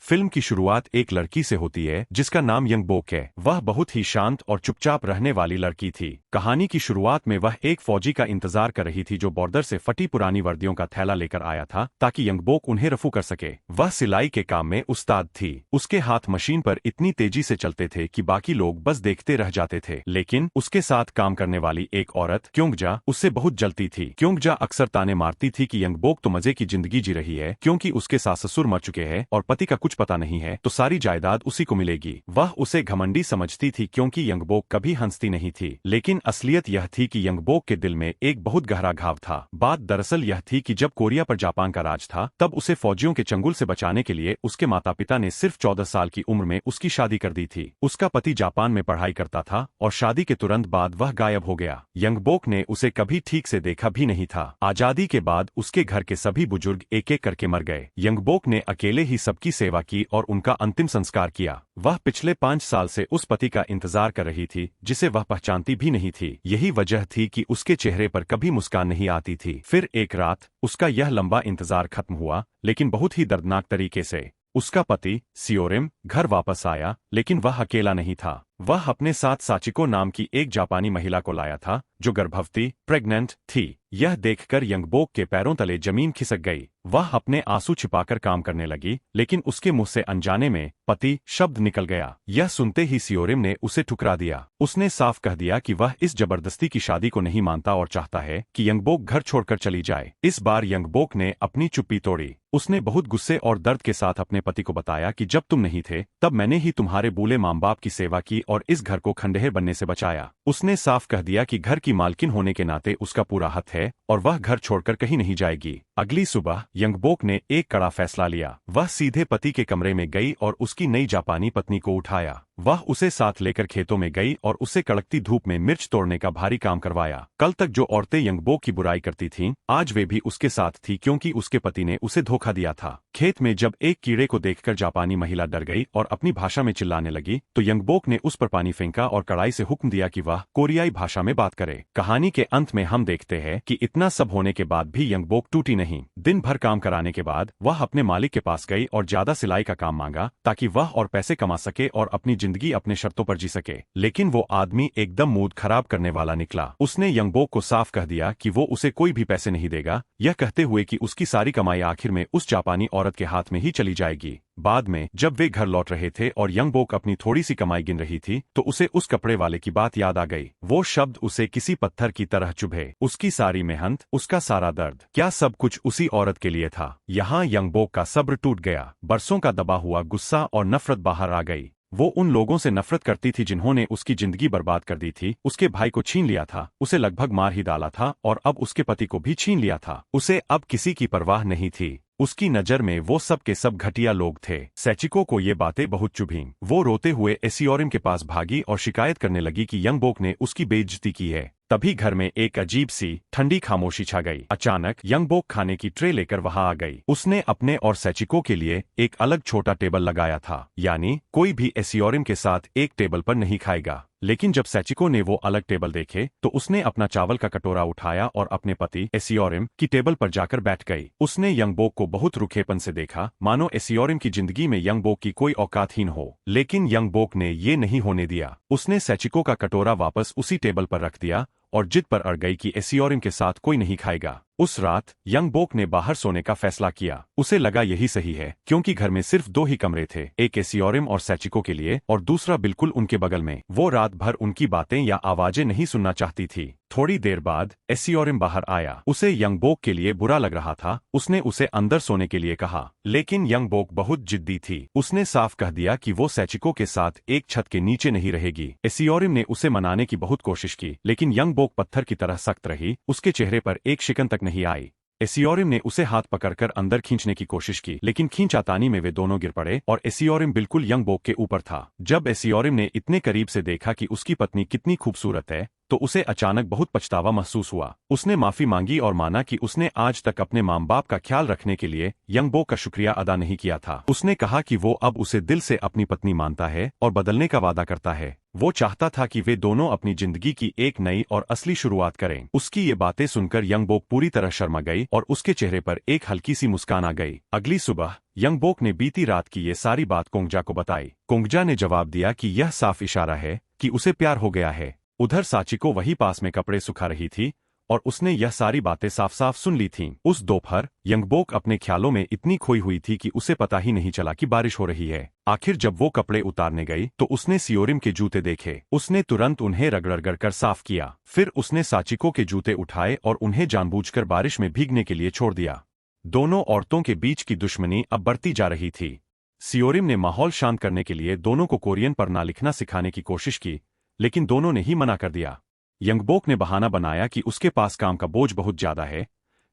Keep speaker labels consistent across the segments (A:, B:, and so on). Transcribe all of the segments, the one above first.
A: Film की शुरुआत एक लड़की से होती है जिसका नाम यंगबोक है। वह बहुत ही शांत और चुपचाप रहने वाली लड़की थी। कहानी की शुरुआत में वह एक फौजी का इंतजार कर रही थी जो बॉर्डर से फटी पुरानी वर्दियों का थैला लेकर आया था ताकि यंगबोक उन्हें रफू कर सके। वह सिलाई के काम में उस्ताद थी। उसके हाथ मशीन पर इतनी तेजी से चलते थे कि बाकी लोग बस देखते रह जाते थे। लेकिन उसके साथ काम करने वाली एक औरत क्योंगजा उससे बहुत जलती थी। क्योंगजा अक्सर ताने मारती थी कि यंगबोक तो मजे की जिंदगी जी रही है क्योंकि उसके सास ससुर मर चुके हैं और पति का कुछ पता नहीं है तो सारी जायदाद उसी को मिलेगी। वह उसे घमंडी समझती थी क्योंकि यंगबोक कभी हंसती नहीं थी। लेकिन असलियत यह थी कि यंगबोक के दिल में एक बहुत गहरा घाव था। बात दरअसल यह थी कि जब कोरिया पर जापान का राज था तब उसे फौजियों के चंगुल से बचाने के लिए उसके माता पिता ने सिर्फ 14 साल की उम्र में उसकी शादी कर दी थी। उसका पति जापान में पढ़ाई करता था और शादी के तुरंत बाद वह गायब हो गया। यंगबोक ने उसे कभी ठीक से देखा भी नहीं था। आजादी के बाद उसके घर के सभी बुजुर्ग एक एक करके मर गए। यंगबोक ने अकेले ही सबकी सेवा की और उनका अंतिम संस्कार किया। वह पिछले 5 साल से उस पति का इंतजार कर रही थी जिसे वह पहचानती भी नहीं थी। यही वजह थी कि उसके चेहरे पर कभी मुस्कान नहीं आती थी। फिर एक रात उसका यह लंबा इंतजार खत्म हुआ, लेकिन बहुत ही दर्दनाक तरीके से। उसका पति सियोरिम घर वापस आया, लेकिन वह अकेला नहीं था। वह अपने साथ साचिको नाम की एक जापानी महिला को लाया था जो गर्भवती प्रेग्नेंट थी। यह देखकर यंगबोक के पैरों तले जमीन खिसक गई। वह अपने आंसू छिपाकर काम करने लगी, लेकिन उसके मुंह से अनजाने में पति शब्द निकल गया। यह सुनते ही सियोरिम ने उसे ठुकरा दिया। उसने साफ कह दिया कि वह इस जबरदस्ती की शादी को नहीं मानता और चाहता है कि यंगबोक घर छोड़कर चली जाए। इस बार यंगबोक ने अपनी चुप्पी तोड़ी। उसने बहुत गुस्से और दर्द के साथ अपने पति को बताया कि जब तुम नहीं थे तब मैंने ही तुम्हारे बूढ़े माँ बाप की सेवा की और इस घर को खंडहर बनने से बचाया। उसने साफ कह दिया कि घर की मालकिन होने के नाते उसका पूरा हक है और वह घर छोड़कर कहीं नहीं जाएगी। अगली सुबह यंगबोक ने एक कड़ा फैसला लिया। वह सीधे पति के कमरे में गई और उसकी नई जापानी पत्नी को उठाया। वह उसे साथ लेकर खेतों में गई और उसे कड़कती धूप में मिर्च तोड़ने का भारी काम करवाया। कल तक जो औरतें यंगबोक की बुराई करती थीं, आज वे भी उसके साथ थी क्योंकि उसके पति ने उसे धोखा दिया था। खेत में जब एक कीड़े को देखकर जापानी महिला डर गई और अपनी भाषा में चिल्लाने लगी तो यंगबोक ने उस पर पानी फेंका और कड़ाई से हुक्म दिया कि वह कोरियाई भाषा में बात करे। कहानी के अंत में हम देखते हैं कि इतना सब होने के बाद भी यंगबोक टूटी नहीं। दिन भर काम कराने के बाद वह अपने मालिक के पास गई और ज्यादा सिलाई का काम मांगा ताकि वह और पैसे कमा सके और अपनी जिंदगी अपने शर्तों पर जी सके। लेकिन वो आदमी एकदम मूड खराब करने वाला निकला। उसने यंगबोक को साफ कह दिया कि वो उसे कोई भी पैसे नहीं देगा, यह कहते हुए कि उसकी सारी कमाई आखिर में उस जापानी औरत के हाथ में ही चली जाएगी। बाद में जब वे घर लौट रहे थे और यंगबोक अपनी थोड़ी सी कमाई गिन रही थी तो उसे उस कपड़े वाले की बात याद आ गई। वो शब्द उसे किसी पत्थर की तरह चुभे। उसकी सारी मेहनत, उसका सारा दर्द, क्या सब कुछ उसी औरत के लिए था? यहाँ यंगबोक का सब्र टूट गया। बरसों का दबा हुआ गुस्सा और नफरत बाहर आ गई। वो उन लोगों से नफरत करती थी जिन्होंने उसकी जिंदगी बर्बाद कर दी थी। उसके भाई को छीन लिया था, उसे लगभग मार ही डाला था और अब उसके पति को भी छीन लिया था। उसे अब किसी की परवाह नहीं थी। उसकी नजर में वो सब के सब घटिया लोग थे। सैचिको को ये बातें बहुत चुभीं। वो रोते हुए एसियोरिम के पास भागी और शिकायत करने लगी कि यंगबोक ने उसकी बेइज्जती की है। तभी घर में एक अजीब सी ठंडी खामोशी छा गई। अचानक यंगबोक खाने की ट्रे लेकर वहां आ गई। उसने अपने और सैचिको के लिए एक अलग छोटा टेबल लगाया था, यानी कोई भी एसियोरिम के साथ एक टेबल पर नहीं खाएगा। लेकिन जब सैचिको ने वो अलग टेबल देखे तो उसने अपना चावल का कटोरा उठाया और अपने पति एसियोरिम की टेबल पर जाकर बैठ गई। उसने यंगबोक को बहुत रूखेपन से देखा, मानो एसियोरिम की जिंदगी में यंगबोक की कोई औकातहीन हो। लेकिन यंगबोक ने ये नहीं होने दिया। उसने सैचिको का कटोरा वापस उसी टेबल पर रख दिया और जिद पर अड़ गई कि एसियोरिम के साथ कोई नहीं खाएगा। उस रात यंगबोक ने बाहर सोने का फैसला किया। उसे लगा यही सही है क्योंकि घर में सिर्फ 2 ही कमरे थे, एक एसियोरिम और सैचिको के लिए और दूसरा बिल्कुल उनके बगल में। वो रात भर उनकी बातें या आवाजें नहीं सुनना चाहती थी। थोड़ी देर बाद एसियोरिम बाहर आया। उसे यंगबोक के लिए बुरा लग रहा था। उसने उसे अंदर सोने के लिए कहा, लेकिन यंगबोक बहुत जिद्दी थी। उसने साफ कह दिया कि वो सैचिको के साथ एक छत के नीचे नहीं रहेगी। एसियोरिम ने उसे मनाने की बहुत कोशिश की, लेकिन यंगबोक पत्थर की तरह सख्त रही। उसके चेहरे पर एक शिकन तक नहीं आई। एसियोरिम ने उसे हाथ पकड़कर अंदर खींचने की कोशिश की, लेकिन खींचातानी में वे दोनों गिर पड़े और एसियोरिम बिल्कुल यंगबोक के ऊपर था। जब एसियोरिम ने इतने करीब से देखा कि उसकी पत्नी कितनी खूबसूरत है, तो उसे अचानक बहुत पछतावा महसूस हुआ। उसने माफी मांगी और माना कि उसने आज तक अपने माँ बाप का ख्याल रखने के लिए यंगबो का शुक्रिया अदा नहीं किया था। उसने कहा कि वो अब उसे दिल से अपनी पत्नी मानता है और बदलने का वादा करता है। वो चाहता था कि वे दोनों अपनी जिंदगी की एक नई और असली शुरुआत करें। उसकी ये बातें सुनकर यंगबोक पूरी तरह शर्मा गई और उसके चेहरे पर एक हल्की सी मुस्कान आ गई। अगली सुबह यंगबोक ने बीती रात की ये सारी बात कोंगजा को बताई। कोंगजा ने जवाब दिया कि यह साफ इशारा है कि उसे प्यार हो गया है। उधर साचिको वही पास में कपड़े सुखा रही थी और उसने यह सारी बातें साफ साफ सुन ली थीं। उस दोपहर यंगबोक अपने ख्यालों में इतनी खोई हुई थी कि उसे पता ही नहीं चला कि बारिश हो रही है। आखिर जब वो कपड़े उतारने गई तो उसने सियोरिम के जूते देखे। उसने तुरंत उन्हें रगड़ कर साफ किया। फिर उसने साचिको के जूते उठाए और उन्हें जानबूझकर बारिश में भीगने के लिए छोड़ दिया। दोनों औरतों के बीच की दुश्मनी अब बढ़ती जा रही थी। सियोरिम ने माहौल शांत करने के लिए दोनों को कोरियन पढ़ना लिखना सिखाने की कोशिश की, लेकिन दोनों ने ही मना कर दिया। यंगबोक ने बहाना बनाया कि उसके पास काम का बोझ बहुत ज्यादा है,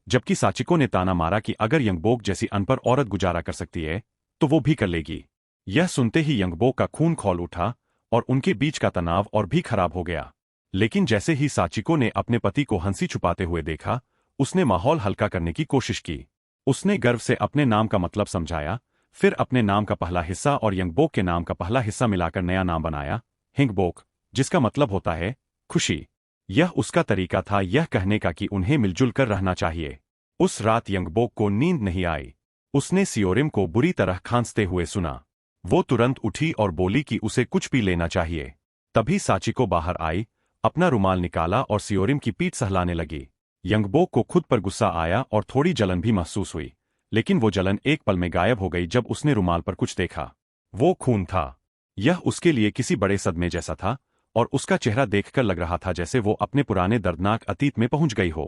A: जबकि साचिको ने ताना मारा कि अगर यंगबोक जैसी अनपढ़ औरत गुजारा कर सकती है तो वो भी कर लेगी। यह सुनते ही यंगबोक का खून खौल उठा और उनके बीच का तनाव और भी खराब हो गया। लेकिन जैसे ही साचिको ने अपने पति को हंसी छुपाते हुए देखा, उसने माहौल हल्का करने की कोशिश की। उसने गर्व से अपने नाम का मतलब समझाया, फिर अपने नाम का पहला हिस्सा और यंगबोक के नाम का पहला हिस्सा मिलाकर नया नाम बनाया, हिंगबोक, जिसका मतलब होता है खुशी। यह उसका तरीका था यह कहने का कि उन्हें मिलजुल कर रहना चाहिए। उस रात यंगबोक को नींद नहीं आई। उसने सियोरिम को बुरी तरह खांसते हुए सुना। वो तुरंत उठी और बोली कि उसे कुछ पी लेना चाहिए। तभी साचिको बाहर आई, अपना रुमाल निकाला और सियोरिम की पीठ सहलाने लगी। यंगबोक को खुद पर गुस्सा आया और थोड़ी जलन भी महसूस हुई, लेकिन वो जलन एक पल में गायब हो गई जब उसने रुमाल पर कुछ देखा। वो खून था। यह उसके लिए किसी बड़े सदमे जैसा था और उसका चेहरा देखकर लग रहा था जैसे वो अपने पुराने दर्दनाक अतीत में पहुंच गई हो।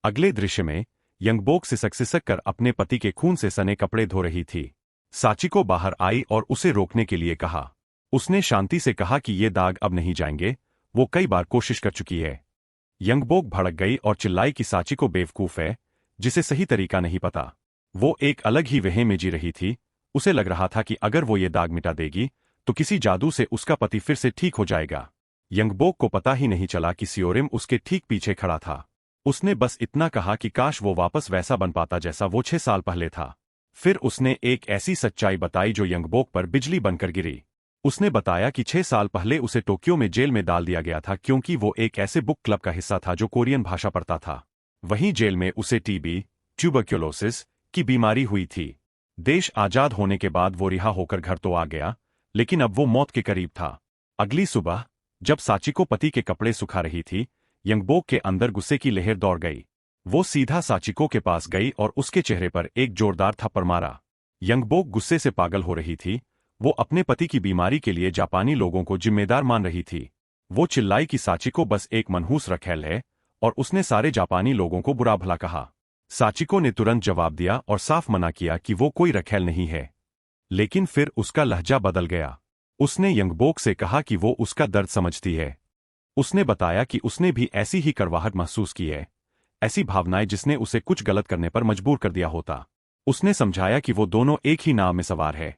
A: अगले दृश्य में यंगबोक सिसक कर अपने पति के खून से सने कपड़े धो रही थी। साचिको बाहर आई और उसे रोकने के लिए कहा। उसने शांति से कहा कि ये दाग अब नहीं जाएंगे, वो कई बार कोशिश कर चुकी है। यंगबोक भड़क गई और चिल्लाई कि साचिको बेवकूफ है, जिसे सही तरीका नहीं पता। वो एक अलग ही वहम में जी रही थी। उसे लग रहा था कि अगर वो ये दाग मिटा देगी तो किसी जादू से उसका पति फिर से ठीक हो जाएगा। यंगबोक को पता ही नहीं चला कि सियोरिम उसके ठीक पीछे खड़ा था। उसने बस इतना कहा कि काश वो वापस वैसा बन पाता जैसा वो 6 साल पहले था। फिर उसने एक ऐसी सच्चाई बताई जो यंगबोक पर बिजली बनकर गिरी। उसने बताया कि 6 साल पहले उसे टोक्यो में जेल में डाल दिया गया था क्योंकि वो एक ऐसे बुक क्लब का हिस्सा था जो कोरियन भाषा पढ़ता था। वहीं जेल में उसे टीबी, ट्यूबरक्यूलोसिस की बीमारी हुई थी। देश आजाद होने के बाद वो रिहा होकर घर तो आ गया, लेकिन अब वो मौत के करीब था। अगली सुबह जब साचिको पति के कपड़े सुखा रही थी, यंगबोक के अंदर गुस्से की लहर दौड़ गई। वो सीधा साचिको के पास गई और उसके चेहरे पर एक जोरदार थप्पड़ मारा। यंगबोक गुस्से से पागल हो रही थी। वो अपने पति की बीमारी के लिए जापानी लोगों को जिम्मेदार मान रही थी। वो चिल्लाई कि साचिको बस एक मनहूस रखेल है और उसने सारे जापानी लोगों को बुरा भला कहा। साचिको ने तुरंत जवाब दिया और साफ मना किया कि वो कोई रखेल नहीं है। लेकिन फिर उसका लहजा बदल गया। उसने यंगबोक से कहा कि वो उसका दर्द समझती है। उसने बताया कि उसने भी ऐसी ही कड़वाहट महसूस की है, ऐसी भावनाएं जिसने उसे कुछ गलत करने पर मजबूर कर दिया होता। उसने समझाया कि वो दोनों एक ही नाव में सवार है,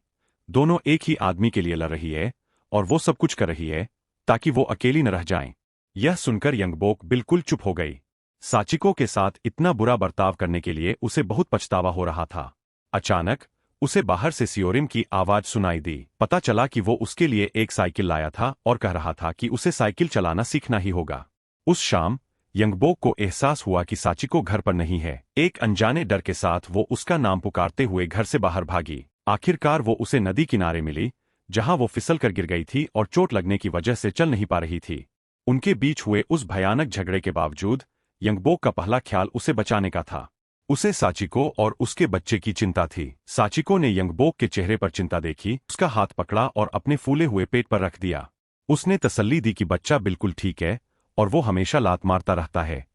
A: दोनों एक ही आदमी के लिए लड़ रही है और वो सब कुछ कर रही है ताकि वो अकेली न रह जाएं। यह सुनकर यंगबोक बिल्कुल चुप हो गई। साचिको के साथ इतना बुरा बर्ताव करने के लिए उसे बहुत पछतावा हो रहा था। अचानक उसे बाहर से सियोरिम की आवाज सुनाई दी। पता चला कि वो उसके लिए एक साइकिल लाया था और कह रहा था कि उसे साइकिल चलाना सीखना ही होगा। उस शाम यंगबोक को एहसास हुआ कि साचिको घर पर नहीं है। एक अनजाने डर के साथ वो उसका नाम पुकारते हुए घर से बाहर भागी। आखिरकार वो उसे नदी किनारे मिली, जहां वो फिसल कर गिर गई थी और चोट लगने की वजह से चल नहीं पा रही थी। उनके बीच हुए उस भयानक झगड़े के बावजूद यंगबोक का पहला ख्याल उसे बचाने का था। उसे साचिको और उसके बच्चे की चिंता थी। साचिको ने यंगबोक के चेहरे पर चिंता देखी, उसका हाथ पकड़ा और अपने फूले हुए पेट पर रख दिया। उसने तसल्ली दी कि बच्चा बिल्कुल ठीक है और वो हमेशा लात मारता रहता है।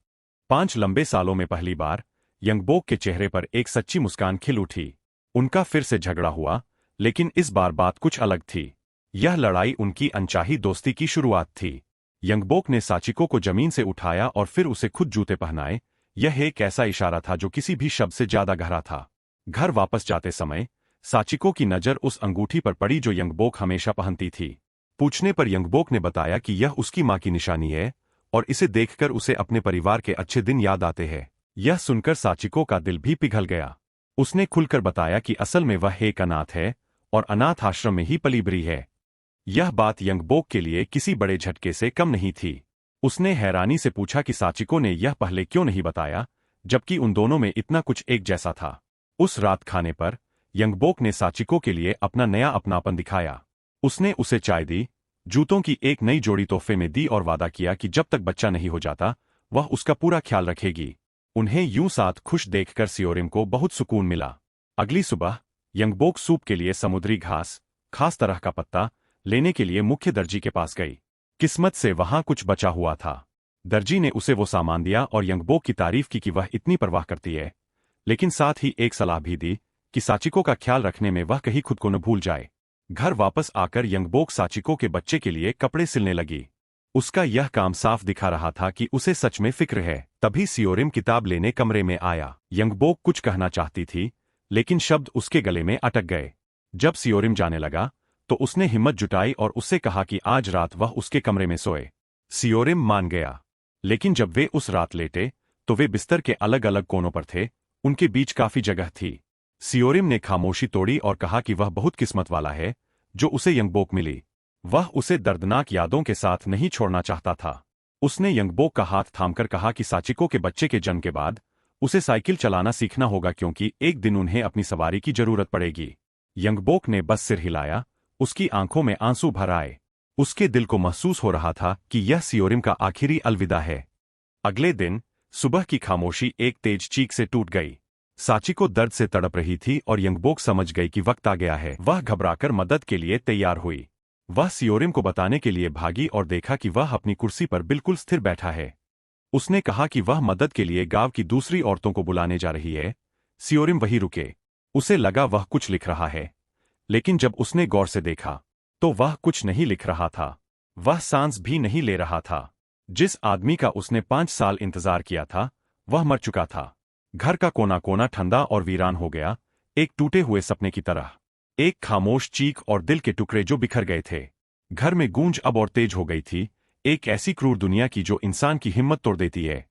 A: 5 लंबे सालों में पहली बार यंगबोक के चेहरे पर एक सच्ची मुस्कान खिल उठी। उनका फिर से झगड़ा हुआ, लेकिन इस बार बात कुछ अलग थी। यह लड़ाई उनकी अनचाही दोस्ती की शुरुआत थी। यंगबोक ने साचिको को जमीन से उठाया और फिर उसे खुद जूते पहनाए। यह एक ऐसा इशारा था जो किसी भी शब्द से ज्यादा गहरा था। घर वापस जाते समय साचिको की नजर उस अंगूठी पर पड़ी जो यंगबोक हमेशा पहनती थी। पूछने पर यंगबोक ने बताया कि यह उसकी मां की निशानी है। और इसे देखकर उसे अपने परिवार के अच्छे दिन याद आते हैं। यह सुनकर साचिको का दिल भी पिघल गया। उसने खुलकर बताया कि असल में वह एक अनाथ है और अनाथ आश्रम में ही पली बड़ी है। यह बात यंगबोक के लिए किसी बड़े झटके से कम नहीं थी। उसने हैरानी से पूछा कि साचिको ने यह पहले क्यों नहीं बताया, जबकि उन दोनों में इतना कुछ एक जैसा था। उस रात खाने पर यंगबोक ने साचिको के लिए अपना नया अपनापन दिखाया। उसने उसे चाय दी, जूतों की एक नई जोड़ी तोहफे में दी और वादा किया कि जब तक बच्चा नहीं हो जाता वह उसका पूरा ख्याल रखेगी। उन्हें यूं साथ खुश देखकर सियोरिम को बहुत सुकून मिला। अगली सुबह यंगबोक सूप के लिए समुद्री घास, खास तरह का पत्ता, लेने के लिए मुख्य दर्जी के पास गई। किस्मत से वहां कुछ बचा हुआ था। दर्जी ने उसे वो सामान दिया और यंगबोक की तारीफ की कि वह इतनी परवाह करती है, लेकिन साथ ही एक सलाह भी दी कि साचिको का ख्याल रखने में वह कहीं खुद को न भूल जाए। घर वापस आकर यंगबोक साचिको के बच्चे के लिए कपड़े सिलने लगी। उसका यह काम साफ दिखा रहा था कि उसे सच में फिक्र है। तभी सियोरिम किताब लेने कमरे में आया। यंगबोक कुछ कहना चाहती थी, लेकिन शब्द उसके गले में अटक गए। जब सियोरिम जाने लगा तो उसने हिम्मत जुटाई और उससे कहा कि आज रात वह उसके कमरे में सोए। सियोरिम मान गया, लेकिन जब वे उस रात लेटे तो वे बिस्तर के अलग अलग कोनों पर थे, उनके बीच काफी जगह थी। सियोरिम ने खामोशी तोड़ी और कहा कि वह बहुत किस्मत वाला है जो उसे यंगबोक मिली। वह उसे दर्दनाक यादों के साथ नहीं छोड़ना चाहता था। उसने यंगबोक का हाथ थामकर कहा कि साचिको के बच्चे के जन्म के बाद उसे साइकिल चलाना सीखना होगा, क्योंकि एक दिन उन्हें अपनी सवारी की जरूरत पड़ेगी। यंगबोक ने बस सिर हिलाया। उसकी आंखों में आंसू भर आए। उसके दिल को महसूस हो रहा था कि यह सियोरिम का आखिरी अलविदा है। अगले दिन सुबह की खामोशी एक तेज चीख से टूट गई। साचिको दर्द से तड़प रही थी और यंगबोक समझ गई कि वक्त आ गया है। वह घबराकर मदद के लिए तैयार हुई। वह सियोरिम को बताने के लिए भागी और देखा कि वह अपनी कुर्सी पर बिल्कुल स्थिर बैठा है। उसने कहा कि वह मदद के लिए गांव की दूसरी औरतों को बुलाने जा रही है। सियोरिम वहीं रुके। उसे लगा वह कुछ लिख रहा है, लेकिन जब उसने गौर से देखा तो वह कुछ नहीं लिख रहा था। वह सांस भी नहीं ले रहा था। जिस आदमी का उसने 5 साल इंतजार किया था वह मर चुका था। घर का कोना कोना ठंडा और वीरान हो गया, एक टूटे हुए सपने की तरह। एक खामोश चीख और दिल के टुकड़े जो बिखर गए थे। घर में गूंज अब और तेज हो गई थी, एक ऐसी क्रूर दुनिया की जो इंसान की हिम्मत तोड़ देती है।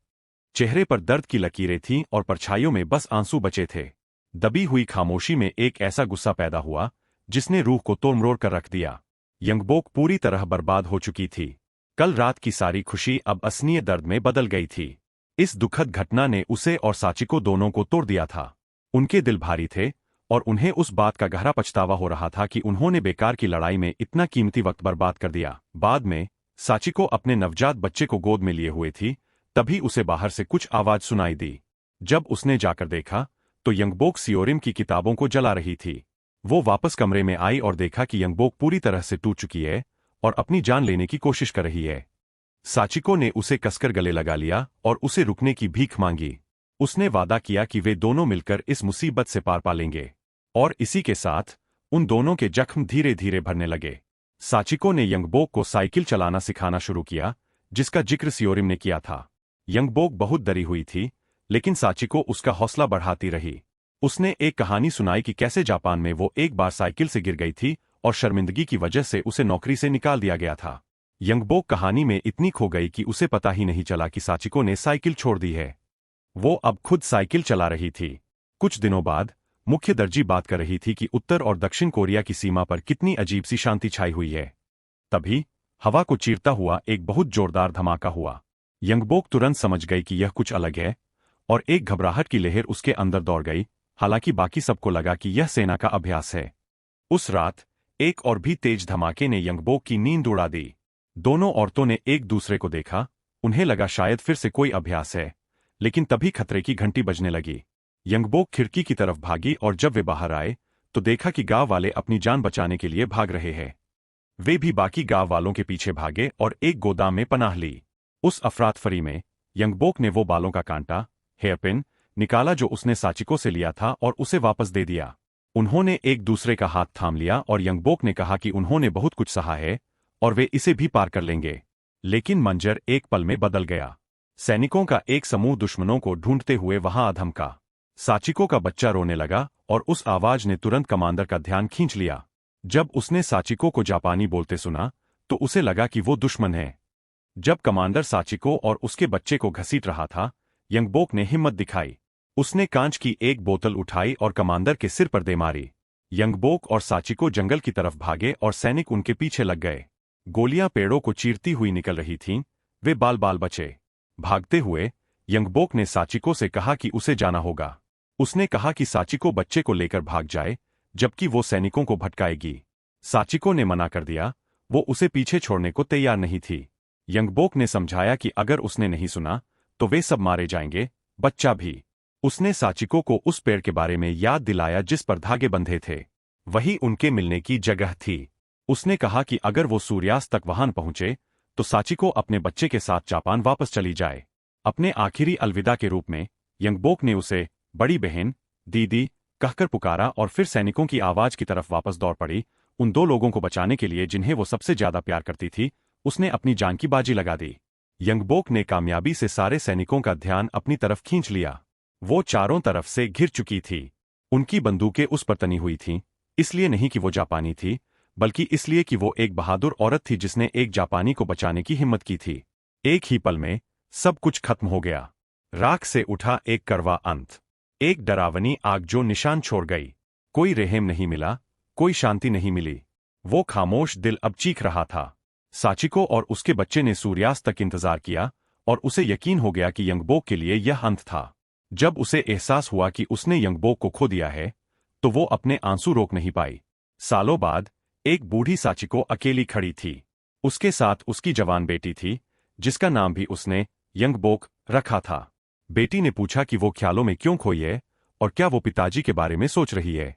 A: चेहरे पर दर्द की लकीरें थीं और परछाइयों में बस आंसू बचे थे। दबी हुई खामोशी में एक ऐसा गुस्सा पैदा हुआ जिसने रूह को तोड़-मरोड़ कर रख दिया। यंगबोक पूरी तरह बर्बाद हो चुकी थी। कल रात की सारी खुशी अब असनीय दर्द में बदल गई थी। इस दुखद घटना ने उसे और साचिको दोनों को तोड़ दिया था। उनके दिल भारी थे और उन्हें उस बात का गहरा पछतावा हो रहा था कि उन्होंने बेकार की लड़ाई में इतना कीमती वक्त बर्बाद कर दिया। बाद में साचिको अपने नवजात बच्चे को गोद में लिए हुए थी, तभी उसे बाहर से कुछ आवाज सुनाई दी। जब उसने जाकर देखा तो यंगबोक सियोरिम की किताबों को जला रही थी। वो वापस कमरे में आई और देखा कि यंगबोक पूरी तरह से टूट चुकी है और अपनी जान लेने की कोशिश कर रही है। साचिको ने उसे कसकर गले लगा लिया और उसे रुकने की भीख मांगी। उसने वादा किया कि वे दोनों मिलकर इस मुसीबत से पार पालेंगे। और इसी के साथ उन दोनों के जख्म धीरे धीरे भरने लगे। साचिको ने यंगबोक को साइकिल चलाना सिखाना शुरू किया, जिसका जिक्र सियोरिम ने किया था। यंगबोक बहुत डरी हुई थी, लेकिन साचिको उसका हौसला बढ़ाती रही। उसने एक कहानी सुनाई कि कैसे जापान में वो एक बार साइकिल से गिर गई थी और शर्मिंदगी की वजह से उसे नौकरी से निकाल दिया गया था। यंगबोक कहानी में इतनी खो गई कि उसे पता ही नहीं चला कि साचिको ने साइकिल छोड़ दी है। वो अब खुद साइकिल चला रही थी। कुछ दिनों बाद मुख्य दर्जी बात कर रही थी कि उत्तर और दक्षिण कोरिया की सीमा पर कितनी अजीब सी शांति छाई हुई है। तभी हवा को चीरता हुआ एक बहुत जोरदार धमाका हुआ। यंगबोक तुरंत समझ गई कि यह कुछ अलग है और एक घबराहट की लहर उसके अंदर दौड़ गई। हालांकि बाकी सबको लगा कि यह सेना का अभ्यास है। उस रात एक और भी तेज धमाके ने यंगबोक की नींद उड़ा दी। दोनों औरतों ने एक दूसरे को देखा। उन्हें लगा शायद फिर से कोई अभ्यास है, लेकिन तभी खतरे की घंटी बजने लगी। यंगबोक खिड़की की तरफ भागी और जब वे बाहर आए तो देखा कि गांव वाले अपनी जान बचाने के लिए भाग रहे हैं। वे भी बाकी गांव वालों के पीछे भागे और एक गोदाम में पनाह ली। उस अफरातफरी में यंगबोक ने वो बालों का कांटा, हेयरपिन निकाला जो उसने साचिको से लिया था और उसे वापस दे दिया। उन्होंने एक दूसरे का हाथ थाम लिया और यंगबोक ने कहा कि उन्होंने बहुत कुछ सहा है और वे इसे भी पार कर लेंगे। लेकिन मंजर एक पल में बदल गया। सैनिकों का एक समूह दुश्मनों को ढूंढते हुए वहां आ धमका। साचिको का बच्चा रोने लगा और उस आवाज ने तुरंत कमांडर का ध्यान खींच लिया। जब उसने साचिको को जापानी बोलते सुना तो उसे लगा कि वो दुश्मन है। जब कमांडर साचिको और उसके बच्चे को घसीट रहा था, यंगबोक ने हिम्मत दिखाई। उसने कांच की एक बोतल उठाई और कमांडर के सिर पर दे मारी। यंगबोक और साचिको जंगल की तरफ भागे और सैनिक उनके पीछे लग गए। गोलियां पेड़ों को चीरती हुई निकल रही थीं, वे बाल बाल बचे। भागते हुए यंगबोक ने साचिको से कहा कि उसे जाना होगा। उसने कहा कि साचिको बच्चे को लेकर भाग जाए, जबकि वो सैनिकों को भटकाएगी। साचिको ने मना कर दिया, वो उसे पीछे छोड़ने को तैयार नहीं थी। यंगबोक ने समझाया कि अगर उसने नहीं सुना तो वे सब मारे जाएंगे, बच्चा भी। उसने साचिको को उस पेड़ के बारे में याद दिलाया जिस पर धागे बंधे थे। वही उनके मिलने की जगह थी। उसने कहा कि अगर वो सूर्यास्त तक वहां पहुंचे तो साचिको अपने बच्चे के साथ जापान वापस चली जाए। अपने आखिरी अलविदा के रूप में यंगबोक ने उसे बड़ी बहन, दीदी कहकर पुकारा और फिर सैनिकों की आवाज की तरफ वापस दौड़ पड़ी। उन दो लोगों को बचाने के लिए जिन्हें वो सबसे ज्यादा प्यार करती थी, उसने अपनी जान की बाजी लगा दी। यंगबोक ने कामयाबी से सारे सैनिकों का ध्यान अपनी तरफ खींच लिया। वो चारों तरफ से घिर चुकी थी। उनकी बंदूकें उस पर तनी हुई थीं, इसलिए नहीं कि वो जापानी थी, बल्कि इसलिए कि वो एक बहादुर औरत थी जिसने एक जापानी को बचाने की हिम्मत की थी। एक ही पल में सब कुछ खत्म हो गया। राख से उठा एक कड़वा अंत, एक डरावनी आग जो निशान छोड़ गई। कोई रहम नहीं मिला, कोई शांति नहीं मिली। वो खामोश दिल अब चीख रहा था। साचिको और उसके बच्चे ने सूर्यास्त तक इंतजार किया और उसे यकीन हो गया कि यंगबोक के लिए यह अंत था। जब उसे एहसास हुआ कि उसने यंगबोक को खो दिया है, तो वो अपने आंसू रोक नहीं पाई। सालों बाद एक बूढ़ी साचिको अकेली खड़ी थी। उसके साथ उसकी जवान बेटी थी, जिसका नाम भी उसने यंगबोक रखा था। बेटी ने पूछा कि वो ख्यालों में क्यों खोई है और क्या वो पिताजी के बारे में सोच रही है।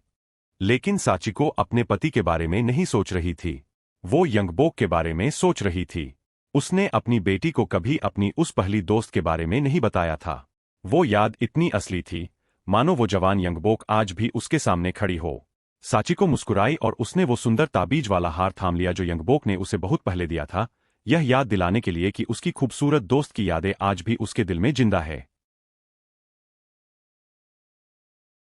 A: लेकिन साचिको अपने पति के बारे में नहीं सोच रही थी, वो यंगबोक के बारे में सोच रही थी। उसने अपनी बेटी को कभी अपनी उस पहली दोस्त के बारे में नहीं बताया था। वो याद इतनी असली थी, मानो वो जवान यंगबोक आज भी उसके सामने खड़ी हो। साचिको मुस्कुराई और उसने वो सुंदर ताबीज वाला हार थाम लिया जो यंगबोक ने उसे बहुत पहले दिया था, यह याद दिलाने के लिए कि उसकी खूबसूरत दोस्त की यादें आज भी उसके दिल में जिंदा है।